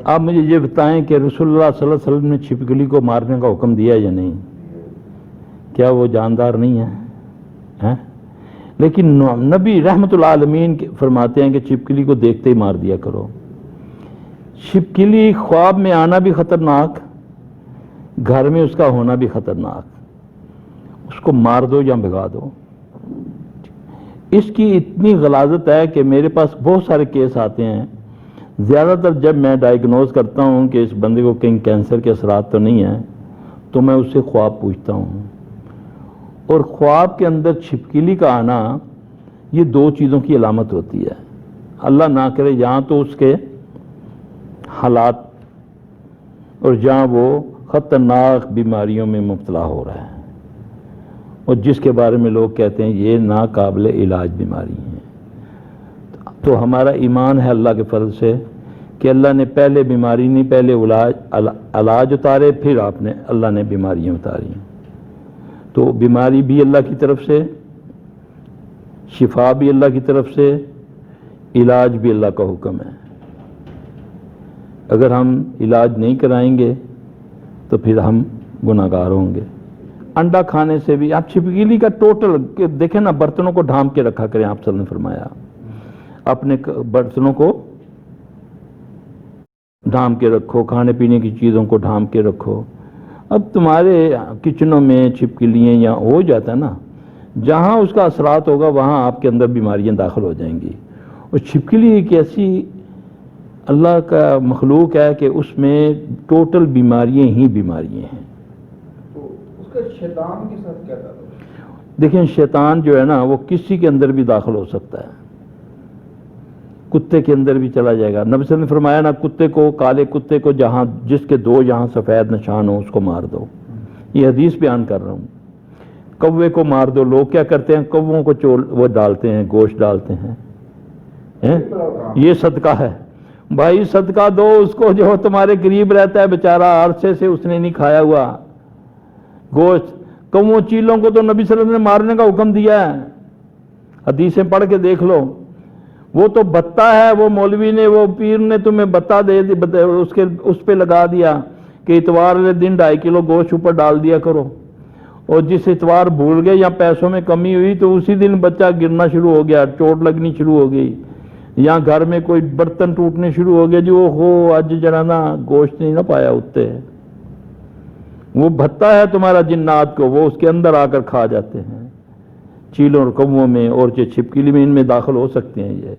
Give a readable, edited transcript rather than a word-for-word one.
آپ مجھے یہ بتائیں کہ رسول اللہ صلی اللہ علیہ وسلم نے چھپکلی کو مارنے کا حکم دیا یا نہیں؟ کیا وہ جاندار نہیں ہے؟ لیکن نبی رحمت العالمین فرماتے ہیں کہ چھپکلی کو دیکھتے ہی مار دیا کرو۔ چھپکلی خواب میں آنا بھی خطرناک، گھر میں اس کا ہونا بھی خطرناک۔ اس کو مار دو یا بھگا دو۔ اس کی اتنی غلاظت ہے کہ میرے پاس بہت سارے کیس آتے ہیں، زیادہ تر جب میں ڈائیگنوز کرتا ہوں کہ اس بندے کو کہیں کینسر کے اثرات تو نہیں ہیں، تو میں اس سے خواب پوچھتا ہوں، اور خواب کے اندر چھپکلی کا آنا یہ دو چیزوں کی علامت ہوتی ہے۔ اللہ نہ کرے یہاں تو اس کے حالات، اور جہاں وہ خطرناک بیماریوں میں مبتلا ہو رہا ہے، اور جس کے بارے میں لوگ کہتے ہیں یہ ناقابل علاج بیماری ہے۔ تو ہمارا ایمان ہے اللہ کے فضل سے کہ اللہ نے پہلے بیماری نہیں، پہلے علاج اتارے، پھر اللہ نے بیماریاں اتاری۔ تو بیماری بھی اللہ کی طرف سے، شفا بھی اللہ کی طرف سے، علاج بھی اللہ کا حکم ہے۔ اگر ہم علاج نہیں کرائیں گے تو پھر ہم گناہگار ہوں گے۔ انڈا کھانے سے بھی، آپ چھپکلی کا ٹوٹل دیکھیں نا، برتنوں کو ڈھانپ کے رکھا کریں، آپ صلی اللہ علیہ وسلم نے فرمایا اپنے برتنوں کو ڈھانپ کے رکھو، کھانے پینے کی چیزوں کو ڈھانپ کے رکھو۔ اب تمہارے کچنوں میں چھپکلیاں یا ہو جاتا ہے نا، جہاں اس کا اثرات ہوگا وہاں آپ کے اندر بیماریاں داخل ہو جائیں گی۔ اور چھپکلی ایک ایسی اللہ کا مخلوق ہے کہ اس میں ٹوٹل بیماریاں ہی بیماریاں ہیں۔ تو اس کا شیطان کے ساتھ کیا تعلق ہے؟ دیکھیں شیطان جو ہے نا وہ کسی کے اندر بھی داخل ہو سکتا ہے، کتے کے اندر بھی چلا جائے گا۔ نبی صلی اللہ علیہ وسلم نے فرمایا نا، کتے کو، کالے کتے کو جس کے دو جہاں سفید نشان ہو اس کو مار دو۔ یہ حدیث بیان کر رہا ہوں۔ کوے کو مار دو۔ لوگ کیا کرتے ہیں، کووں کو وہ ڈالتے ہیں، گوشت ڈالتے ہیں۔ یہ صدقہ ہے بھائی، صدقہ دو اس کو جو تمہارے قریب رہتا ہے، بیچارہ عرصے سے اس نے نہیں کھایا ہوا گوشت۔ کووں چیلوں کو تو نبی صلی اللہ علیہ وسلم نے مارنے کا حکم دیا ہے، حدیثیں پڑھ کے دیکھ لو۔ وہ تو بتا ہے، وہ مولوی نے، وہ پیر نے تمہیں بتا دے اس پہ لگا دیا کہ اتوار والے دن 2.5 کلو گوشت اوپر ڈال دیا کرو، اور جس اتوار بھول گئے یا پیسوں میں کمی ہوئی تو اسی دن بچہ گرنا شروع ہو گیا، چوٹ لگنی شروع ہو گئی، یا گھر میں کوئی برتن ٹوٹنے شروع ہو گئے، جو ہو آج جڑا نا گوشت نہیں نہ پایا اٹھتے۔ وہ بھتا ہے تمہارا جنات کو، وہ اس کے اندر آ کر کھا جاتے ہیں، چیلوں اور کووں میں، اور جو چھپکلی میں ان میں داخل ہو سکتے ہیں یہ۔